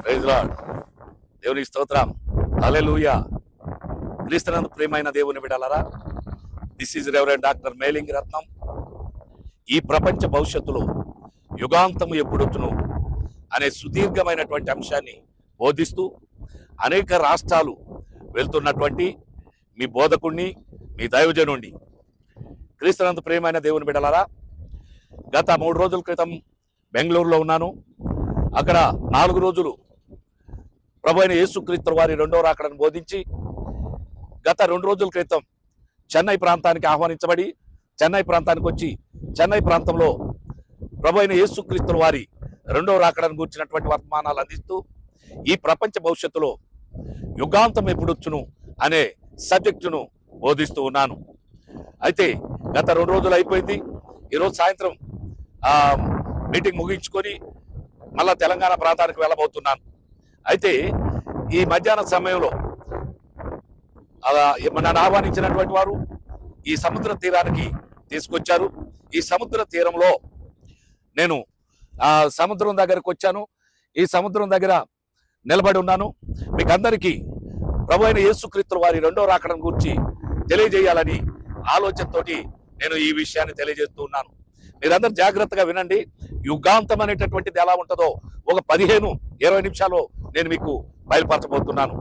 Praise lord. దేవునికి స్తోత్రం. హల్లెలూయా. క్రీస్తునందు ప్రియమైన దేవుని బిడ్డలారా, దిస్ ఈజ్ రెవరెండ్ డాక్టర్ మేలింగ్ రత్నం. ఈ ప్రపంచ భవిష్యత్తులో యుగాంతం ఎప్పుడొచ్చును అనే సుదీర్ఘమైనటువంటి అంశాన్ని బోధిస్తూ అనేక రాష్ట్రాలు వెళ్తున్నటువంటి మీ బోధకుణ్ణి, మీ దైవజనుణ్ణి. క్రీస్తునందు ప్రియమైన దేవుని బిడ్డలారా, గత 3 రోజుల క్రితం బెంగళూరులో ఉన్నాను. అక్కడ 4 రోజులు ప్రభు అయిన యేసుక్రీస్తు వారి 2వ రాకడను బోధించి, గత 2 రోజుల క్రితం చెన్నై ప్రాంతానికి ఆహ్వానించబడి చెన్నై ప్రాంతానికి వచ్చి చెన్నై ప్రాంతంలో ప్రభు అయిన యేసుక్రీస్తు వారి 2వ రాకడను గురించినటువంటి వర్తమానాలు అందిస్తూ ఈ ప్రపంచ భవిష్యత్తులో యుగాంతం ఎప్పుడొచ్చును అనే సబ్జెక్టును బోధిస్తూ ఉన్నాను. అయితే గత 2 రోజులు అయిపోయింది. ఈరోజు సాయంత్రం మీటింగ్ ముగించుకొని మళ్ళా తెలంగాణ ప్రాంతానికి వెళ్ళబోతున్నాను. అయితే ఈ మధ్యాహ్న సమయంలో నన్ను ఆహ్వానించినటువంటి వారు ఈ సముద్ర తీరానికి తీసుకొచ్చారు. ఈ సముద్ర తీరంలో నేను సముద్రం దగ్గరకు వచ్చాను. ఈ సముద్రం దగ్గర నిలబడి ఉన్నాను. మీకు అందరికీ ప్రభు అయిన యేసుక్రీస్తు వారి 2వ రాకడను గురించి తెలియజేయాలని ఆలోచనతోటి నేను ఈ విషయాన్ని తెలియజేస్తూ ఉన్నాను. మీరందరూ జాగ్రత్తగా వినండి. యుగాంతం అనేటటువంటిది ఎలా ఉంటుందో ఒక 15-20 నిమిషాల్లో నేను మీకు బయలుపరచబోతున్నాను.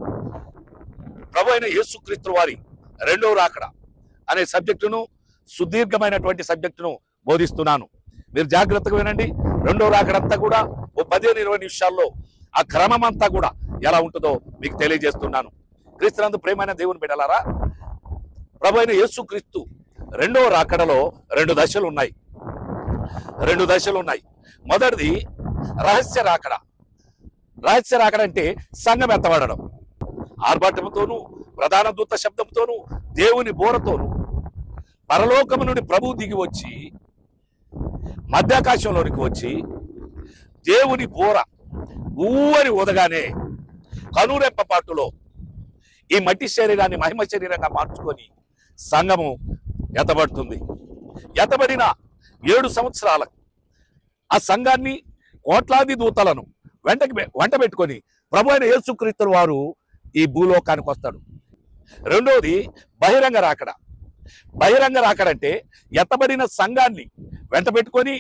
ప్రభు అయిన యేసుక్రీస్తు వారి 2వ రాకడ అనే సబ్జెక్టును, సుదీర్ఘమైనటువంటి సబ్జెక్టును బోధిస్తున్నాను. మీరు జాగ్రత్తగా వినండి. 2వ రాకడంతా కూడా ఓ 15-20 నిమిషాల్లో ఆ క్రమం అంతా కూడా ఎలా ఉంటుందో మీకు తెలియజేస్తున్నాను. క్రీస్తునందు ప్రియమైన దేవుని బిడ్డలారా, ప్రభు అయిన యేసుక్రీస్తు 2వ రాకడలో 2 దశలు ఉన్నాయి. 2 దశలు ఉన్నాయి. మొదటిది రహస్య రాకడ. రహస్య రాకడ అంటే సంఘం ఎత్తబడడం. ఆర్భాటంతోనూ, ప్రధాన దూత శబ్దంతోనూ, దేవుని బోరతోనూ పరలోకము నుండి ప్రభువు దిగి వచ్చి మధ్యాకాశంలోనికి వచ్చి దేవుని బోర ఊవని ఊదగానే కనురెప్ప పాటులో ఈ మట్టి శరీరాన్ని మహిమ శరీరంగా మార్చుకొని సంఘము ఎత్తబడుతుంది. ఎత్తబడిన 7 సంవత్సరాలకు ఆ సంఘాన్ని, కోట్లాది దూతలను వెంట పెట్టుకొని ప్రభు అయిన యేసుక్రీస్తు వారు ఈ భూలోకానికి వస్తాడు. రెండోది బహిరంగ రాకడ. బహిరంగ రాకడ అంటే ఎత్తబడిన సంఘాన్ని వెంట పెట్టుకొని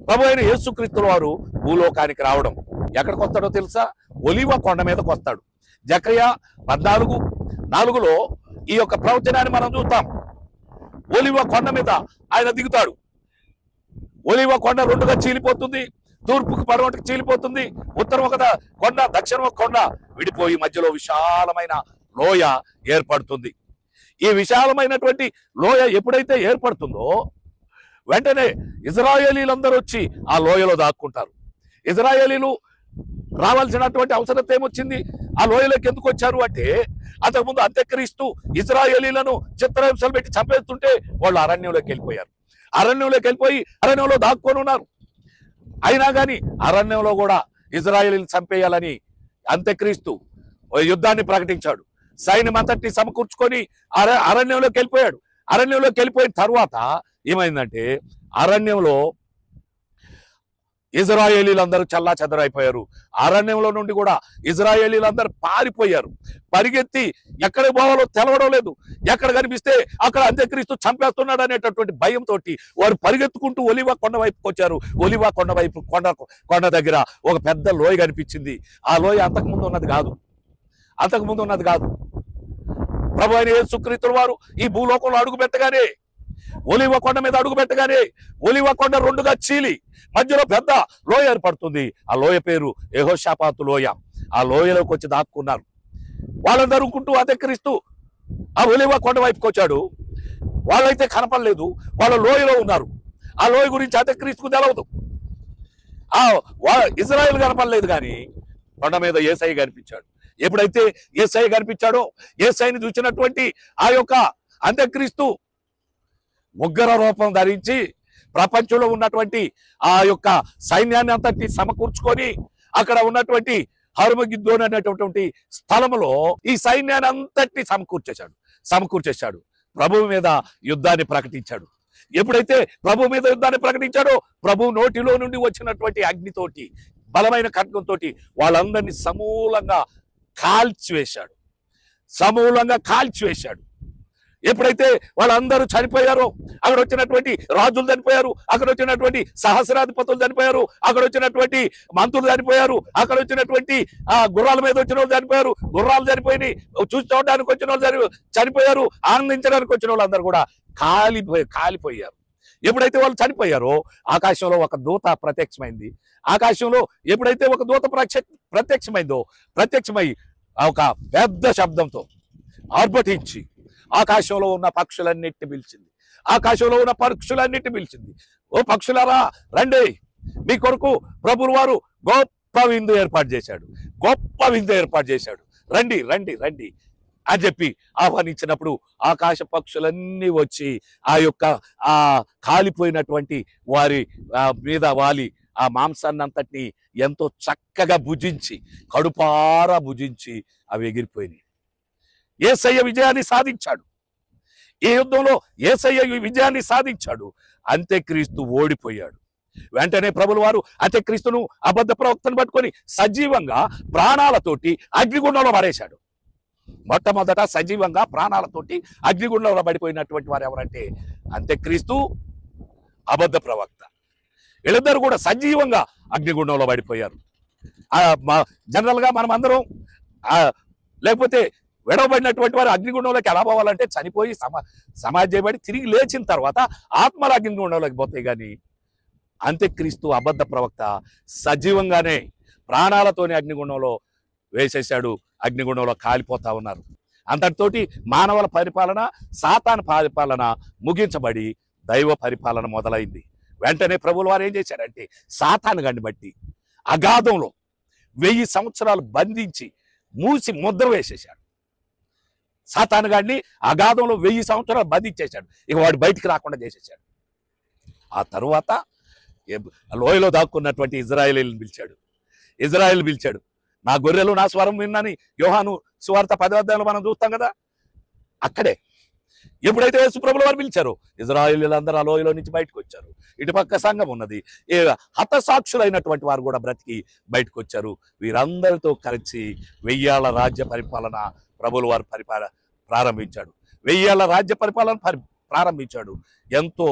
ప్రభు అయిన యేసుక్రీస్తు వారు భూలోకానికి రావడం. ఎక్కడికి వస్తాడో తెలుసా? ఒలివ కొండ మీదకి వస్తాడు. జకర్యా 14:4లో ఈ యొక్క ప్రవచనాన్ని మనం చూస్తాం. ఒలివ కొండ మీద ఆయన దిగుతాడు. ఒలివ కొండ 2గా చీలిపోతుంది. తూర్పుకు పడమటికి చీలిపోతుంది. ఉత్తరం ఒక కొండ, దక్షిణం ఒక కొండ విడిపోయి మధ్యలో విశాలమైన లోయ ఏర్పడుతుంది. ఈ విశాలమైనటువంటి లోయ ఎప్పుడైతే ఏర్పడుతుందో వెంటనే ఇజ్రాయేలీలందరూ వచ్చి ఆ లోయలో దాక్కుంటారు. ఇజ్రాయేలీలు రావాల్సినటువంటి అవసరం ఏమొచ్చింది? ఆ లోయలోకి ఎందుకు వచ్చారు అంటే, అంతకుముందు అంత్యక్రీస్తు ఇజ్రాయేలీలను చిత్రహింసలు పెట్టి చంపేస్తుంటే వాళ్ళు అరణ్యంలోకి వెళ్ళిపోయారు. అరణ్యంలోకి వెళ్ళిపోయి అరణ్యంలో దాక్కొని ఉన్నారు. అయినా కానీ అరణ్యంలో కూడా ఇజ్రాయేలీని చంపేయాలని అంత్యక్రీస్తు యుద్ధాన్ని ప్రకటించాడు. సైన్యం అంతటిని సమకూర్చుకొని అరణ్యంలోకి వెళ్ళిపోయాడు. అరణ్యంలోకి వెళ్ళిపోయిన తర్వాత ఏమైందంటే, అరణ్యంలో ఇజ్రాయేలీలందరూ చల్లా చెదరైపోయారు. అరణ్యంలో నుండి కూడా ఇజ్రాయేలీలందరూ పారిపోయారు. పరిగెత్తి ఎక్కడికి పోవాలో తెలవడం లేదు. ఎక్కడ కనిపిస్తే అక్కడ అంత్యక్రీస్తు చంపేస్తున్నాడు అనేటటువంటి భయంతో వారు పరిగెత్తుకుంటూ ఒలివ కొండ వైపుకి వచ్చారు. ఒలివ కొండ వైపు కొండ దగ్గర ఒక పెద్ద లోయ కనిపించింది. ఆ లోయ అంతకుముందు ఉన్నది కాదు. ప్రభు అయిన యేసుక్రీస్తు వారు ఈ భూలోకంలో అడుగు పెట్టగానే, ఒలివ కొండ మీద అడుగు పెట్టగానే ఒలివ కొండ 2గా చీలి మధ్యలో పెద్ద లోయ ఏర్పడుతుంది. ఆ లోయ పేరు యెహోషాపాతు లోయ. ఆ లోయలోకి వచ్చి దాక్కున్నారు. వాళ్ళని తరుముకుంటూ అంత్యక్రీస్తు ఆ ఒలివ కొండ వైపుకి వచ్చాడు. వాళ్ళైతే కనపడలేదు, వాళ్ళ లోయలో ఉన్నారు. ఆ లోయ గురించి అంత్యక్రీస్తుకు తెలవదు. ఇజ్రాయేల్ కనపడలేదు, కానీ కొండ మీద యేసయ్య కనిపించాడు. ఎప్పుడైతే యేసయ్య కనిపించాడో, యేసయ్యని చూసినటువంటి ఆ యొక్క అంత్యక్రీస్తు ఉగ్ర రూపం ధరించి ప్రపంచంలో ఉన్నటువంటి ఆ యొక్క సైన్యాన్ని అంతటి సమకూర్చుకొని అక్కడ ఉన్నటువంటి హర్మగిద్దోన్ అనేటటువంటి స్థలంలో ఈ సైన్యాన్ని అంతటి సమకూర్చేశాడు. ప్రభువు మీద యుద్ధాన్ని ప్రకటించాడు. ఎప్పుడైతే ప్రభు మీద యుద్ధాన్ని ప్రకటించాడో, ప్రభు నోటిలో నుండి వచ్చినటువంటి అగ్నితోటి బలమైన ఖడ్గంతో వాళ్ళందరినీ సమూలంగా కాల్చివేశాడు. ఎప్పుడైతే వాళ్ళందరూ చనిపోయారో, అక్కడ వచ్చినటువంటి రాజులు చనిపోయారు, అక్కడ వచ్చినటువంటి సహస్రాధిపతులు చనిపోయారు, అక్కడ వచ్చినటువంటి మంత్రులు చనిపోయారు, అక్కడ వచ్చినటువంటి గుర్రాల మీద వచ్చిన వాళ్ళు చనిపోయారు, గుర్రాలు చనిపోయి చూసుకోవడానికి వచ్చిన వాళ్ళు చనిపోయారు, ఆనందించడానికి వచ్చిన వాళ్ళు అందరూ కూడా కాలిపోయారు. ఎప్పుడైతే వాళ్ళు చనిపోయారో ఆకాశంలో ఒక దూత ప్రత్యక్షమైంది. ఆకాశంలో ఎప్పుడైతే ఒక దూత ప్రత్యక్షమై ఒక పెద్ద శబ్దంతో ఆర్భటించి ఆకాశంలో ఉన్న పక్షులన్నిటిని పిలిచింది. ఓ పక్షులారా రండి, మీ కొరకు ప్రభువు వారు గొప్ప విందు ఏర్పాటు చేశాడు, రండి రండి రండి అని చెప్పి ఆహ్వానించినప్పుడు ఆకాశ పక్షులన్నీ వచ్చి ఆ కాలిపోయినటువంటి వారి మీద వాలి ఆ మాంసాన్ని అంతటిని ఎంతో చక్కగా కడుపారా భుజించి అవి ఎగిరిపోయినాయి. యేసయ్య విజయాన్ని సాధించాడు. ఈ యుద్ధంలో యేసయ్య విజయాన్ని సాధించాడు. అంత్యక్రీస్తు ఓడిపోయాడు. వెంటనే ప్రభుల వారు అంత్యక్రీస్తును అబద్ధ ప్రవక్తను పట్టుకొని సజీవంగా ప్రాణాలతోటి అగ్నిగుండంలో పడేశాడు. మొట్టమొదట సజీవంగా ప్రాణాలతోటి అగ్నిగుండంలో పడిపోయినటువంటి వారు ఎవరంటే అంత్యక్రీస్తు, అబద్ధ ప్రవక్త. వీళ్ళిద్దరు కూడా సజీవంగా అగ్నిగుండంలో పడిపోయారు. జనరల్ గా మనం అందరం లేకపోతే విడవబడినటువంటి వారు అగ్నిగుండంలోకి ఎలా పోవాలంటే చనిపోయి సమాధి చేయబడి తిరిగి లేచిన తర్వాత ఆత్మల అగ్నిగుండంలోకి పోతాయి. కానీ అంత్యక్రీస్తు, అబద్ధ ప్రవక్త సజీవంగానే ప్రాణాలతోనే అగ్నిగుండంలో వేసేశాడు. అగ్నిగుండంలో కాలిపోతా ఉన్నారు. అంతటితోటి మానవుల పరిపాలన, సాతాను పరిపాలన ముగించబడి దైవ పరిపాలన మొదలైంది. వెంటనే ప్రభువుల వారు ఏం చేశారంటే సాతాను గాడిని బట్టి అగాధంలో 1000 సంవత్సరాలు బంధించి మూసి ముద్ర వేసేశాడు. సాతాను గాడిని అగాధంలో 1000 సంవత్సరాలు బంధించేశాడు. ఇక వాడు బయటికి రాకుండా చేసేశాడు. ఆ తరువాత లోయలో దాక్కున్నటువంటి ఇజ్రాయేలీని పిలిచాడు. నా గొర్రెలు నా స్వరం విన్నని యోహాను సువార్త 10వ అధ్యాయంలో మనం చూస్తాం కదా. అక్కడే ఎప్పుడైతే యేసు ప్రభువుల వారు పిలిచారో ఇజ్రాయేలీలందరూ ఆ లోయలో నుంచి బయటకు వచ్చారు. ఇటుపక్క సంఘం ఉన్నది. హతసాక్షులైనటువంటి వారు కూడా బ్రతికి బయటకు వచ్చారు. వీరందరితో కలిసి 1000 ఏళ్ల రాజ్య పరిపాలన ప్రభువుల వారు ప్రారంభించాడు. 1000 ఏళ్ల రాజ్య పరిపాలన ప్రారంభించాడు. ఎంతో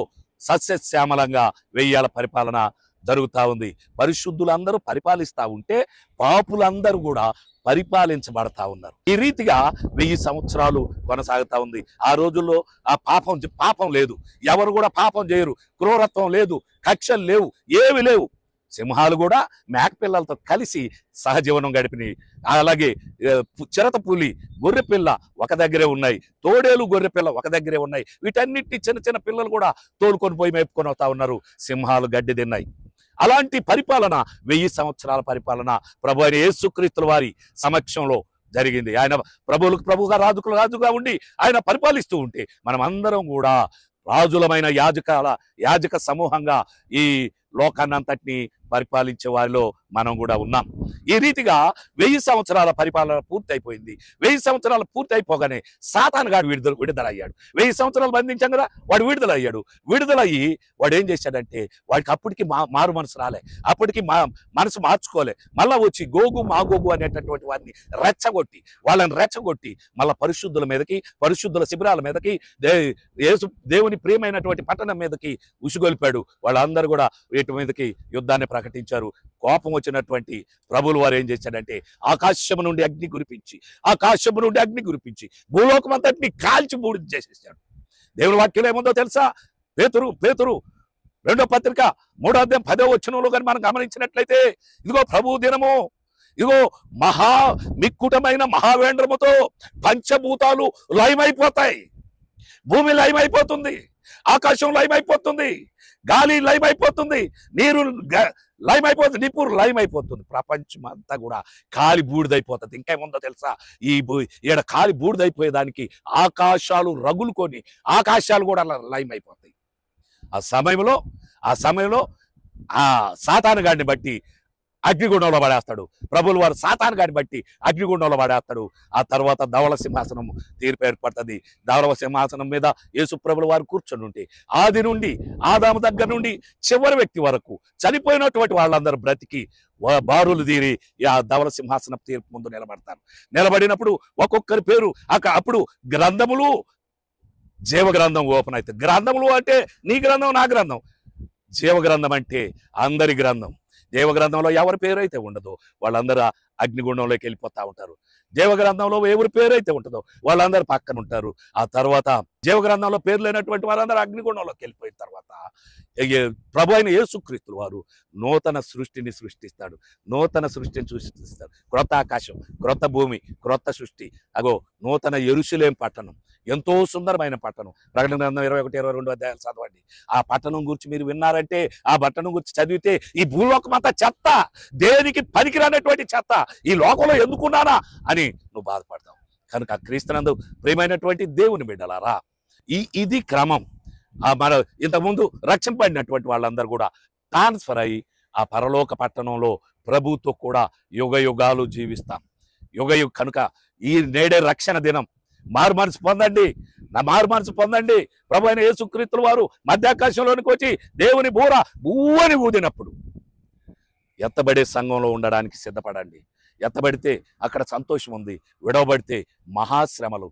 సస్యశ్యామలంగా 1000 ఏళ్ల పరిపాలన జరుగుతూ ఉంది. పరిశుద్ధులందరూ పరిపాలిస్తూ ఉంటే పాపులందరూ కూడా పరిపాలించబడతా ఉన్నారు. ఈ రీతిగా 1000 సంవత్సరాలు కొనసాగుతా ఉంది. ఆ రోజుల్లో ఆ పాపం లేదు, ఎవరు కూడా పాపం చేయరు, క్రూరత్వం లేదు, కక్షలు లేవు, ఏవి లేవు. సింహాలు కూడా మేకపిల్లలతో కలిసి సహజీవనం గడిపినాయి. అలాగే చిరత పులి, గొర్రెపిల్ల ఒక దగ్గరే ఉన్నాయి, తోడేలు గొర్రెపిల్ల ఒక దగ్గరే ఉన్నాయి. వీటన్నిటి చిన్న చిన్న పిల్లలు కూడా తోలుకొని పోయి మేపుకొని వస్తా ఉన్నారు. సింహాలు గడ్డి తిన్నాయి. అలాంటి పరిపాలన 1000 సంవత్సరాల పరిపాలన ప్రభు అయిన యేసుక్రీస్తుల వారి సమక్షంలో జరిగింది. ఆయన ప్రభువుగా రాజుగా ఉండి ఆయన పరిపాలిస్తూ ఉంటే మనం అందరం కూడా రాజులమైన యాజక సమూహంగా ఈ లోకాన్నంతటిని పరిపాలించే వారిలో మనం కూడా ఉన్నాం. ఈ రీతిగా 1000 సంవత్సరాల పరిపాలన పూర్తయిపోయింది. 1000 సంవత్సరాలు పూర్తయిపోగానే సాతాను గాడు విడుదలయ్యాడు. 1000 సంవత్సరాలు బంధించాం కదా, వాడు విడుదలయ్యాడు. విడుదలయ్యి వాడు ఏం చేశాడంటే వాడికి అప్పటికి మారు మనసు రాలే, అప్పటికి మనసు మార్చుకోలే. మళ్ళా వచ్చి మాగోగు అనేటటువంటి వారిని వాళ్ళని రెచ్చగొట్టి మళ్ళా పరిశుద్ధుల మీదకి, పరిశుద్ధుల శిబిరాల మీదకి, దేవుని ప్రియమైనటువంటి పట్టణం మీదకి ఉసిగొల్పాడు. వాళ్ళందరూ కూడా వీటి మీదకి యుద్ధాన్ని ప్రకటించారు. కోపం వచ్చినటువంటి ప్రభువుల వారు ఏం చేశాడంటే ఆకాశము నుండి అగ్ని కురిపించి భూలోకం అంతటిని కాల్చి బూడిద చేసేసాడు. దేవుని వాక్యం ఏముందో తెలుసా? పేతురు 2వ పత్రిక 3వ అధ్యాయం 10వ వచనంలో కానీ మనం గమనించినట్లయితే, ఇదిగో ప్రభు దినము, ఇదిగో మిక్కుటమైన మహావేంద్రముతో పంచభూతాలు లయమైపోతాయి. భూమి లయమైపోతుంది, ఆకాశం లయమైపోతుంది, గాలి లయమైపోతుంది, నీరు లయమైపోతుంది, నిపురు లయమైపోతుంది, ప్రపంచం అంతా కూడా కాలి బూడిదైపోతుంది. ఇంకేముందో తెలుసా? ఈడ కాలి బూడిదైపోయేదానికి ఆకాశాలు రగులుకొని ఆకాశాలు కూడా లయమైపోతాయి. ఆ సమయంలో ఆ సాతాను గాడిని బట్టి అగ్నిగుండంలో పడేస్తాడు. ప్రభువుల వారు సాతాను గాని బట్టి అగ్నిగుండంలో పడేస్తాడు. ఆ తర్వాత ధవళ సింహాసనం తీర్పు ఏర్పడుతుంది. ధవళ సింహాసనం మీద యేసు ప్రభుల వారు కూర్చొని ఉంటే ఆది నుండి ఆదాము దగ్గర నుండి చివరి వ్యక్తి వరకు చనిపోయినటువంటి వాళ్ళందరూ బ్రతికి బారులు తీరి ఆ ధవళ సింహాసనం తీర్పు ముందు నిలబడతారు. నిలబడినప్పుడు ఒక్కొక్కరి పేరు అప్పుడు గ్రంథములు జీవగ్రంథం ఓపెన్ అవుతుంది. గ్రంథములు అంటే నీ గ్రంథం నా గ్రంథం, జీవగ్రంథం అంటే అందరి గ్రంథం. దేవగ్రంథంలో ఎవరి పేరు అయితే ఉండదో వాళ్ళందరూ అగ్నిగుండంలోకి వెళ్ళిపోతా ఉంటారు. దేవగ్రంథంలో ఎవరి పేరు అయితే ఉంటుందో వాళ్ళందరూ పక్కన ఉంటారు. ఆ తర్వాత జీవగ్రంథంలో పేరు లేనటువంటి వాళ్ళందరూ అగ్నిగుండంలోకి వెళ్ళిపోయిన తర్వాత ప్రభు అయిన యేసుక్రీస్తు వారు నూతన సృష్టిని సృష్టిస్తాడు. నూతన సృష్టిని సృష్టిస్తాడు. క్రొత్త ఆకాశం, క్రొత్త భూమి, క్రొత్త సృష్టి. అగో నూతన యెరూషలేము పట్టణం, ఎంతో సుందరమైన పట్టణం. ప్రకటన గ్రంథం 21, 22 అధ్యాయాలు చదవండి. ఆ పట్టణం గురించి మీరు విన్నారంటే, ఆ పట్టణం గురించి చదివితే ఈ భూలోకం అంతా చెత్త, దేనికి పనికిరానటువంటి చెత్త, ఈ లోకంలో ఎందుకున్నానా అని నువ్వు బాధపడతావు. కనుక క్రీస్తునందు ప్రియమైనటువంటి దేవుని బిడ్డలారా, ఇది క్రమం. మన ఇంతకుముందు రక్షింపబడినటువంటి వాళ్ళందరూ కూడా ట్రాన్స్ఫర్ అయ్యి ఆ పరలోక పట్టణంలో ప్రభుతో కూడా యుగ యుగాలు జీవిస్తాం. కనుక ఈ నేడే రక్షణ దినం. మారు మనసు పొందండి, మారు మనసు పొందండి. ప్రభు అయిన యేసుక్రీస్తు వారు మధ్యాకాశంలోనికి వచ్చి దేవుని బూర బూవని ఊదినప్పుడు ఎత్తబడే సంఘంలో ఉండడానికి సిద్ధపడండి. ఎత్తబడితే అక్కడ సంతోషం ఉంది, విడవబడితే మహాశ్రమలు,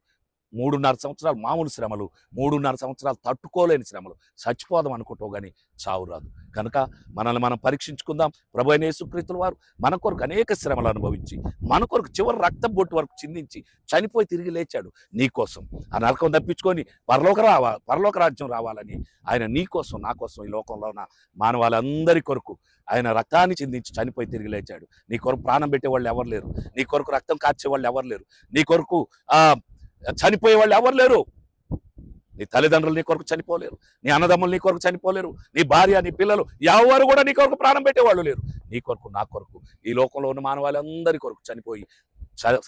3.5 సంవత్సరాలు మామూలు శ్రమలు, 3.5 సంవత్సరాలు తట్టుకోలేని శ్రమలు. చచ్చిపోదాం అనుకుంటావు కానీ చావు రాదు. కనుక మనల్ని మనం పరీక్షించుకుందాం. ప్రభు అయిన యేసుక్రీస్తు వారు మన కొరకు అనేక శ్రమలు అనుభవించి, మన కొరకు చివరి రక్తం బొట్టు వరకు చిందించి చనిపోయి తిరిగి లేచాడు నీ కోసం. ఆ నరకం తప్పించుకొని పరలోక రాజ్యం రావాలని ఆయన నీ కోసం, నా కోసం, ఈ లోకంలో ఉన్న మానవాళ్ళందరి కొరకు ఆయన రక్తాన్ని చిందించి చనిపోయి తిరిగి లేచాడు. నీ కొరకు ప్రాణం పెట్టేవాళ్ళు ఎవరు లేరు, నీ కొరకు రక్తం కార్చేవాళ్ళు ఎవరు లేరు, నీ కొరకు చనిపోయే వాళ్ళు ఎవరు లేరు. నీ తల్లిదండ్రులు నీ కొరకు చనిపోలేరు, నీ అన్నదమ్ములు నీ కొరకు చనిపోలేరు, నీ భార్య, నీ పిల్లలు ఎవరు కూడా నీ కొరకు ప్రాణం పెట్టేవాళ్ళు లేరు. నీ కొరకు, నా కొరకు, ఈ లోకంలో ఉన్న మానవాళ్ళందరి కొరకు చనిపోయి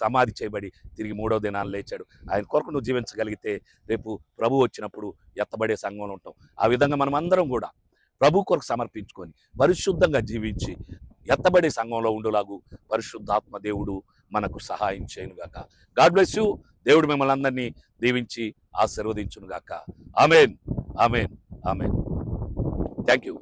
సమాధి చేయబడి తిరిగి 3వ దినాన్ని లేచాడు. ఆయన కొరకు నువ్వు జీవించగలిగితే రేపు ప్రభు వచ్చినప్పుడు ఎత్తబడే సంఘంలో ఉంటాం. ఆ విధంగా మనం అందరం కూడా ప్రభు కొరకు సమర్పించుకొని పరిశుద్ధంగా జీవించి ఎత్తబడే సంఘంలో ఉండులాగు పరిశుద్ధాత్మ దేవుడు మనకు సహాయం చేయనుగాక. God bless you. దేవుడు మిమ్మల్ని అందరినీ దీవించి ఆశీర్వదించునుగాక. Amen, amen, amen. Thank you.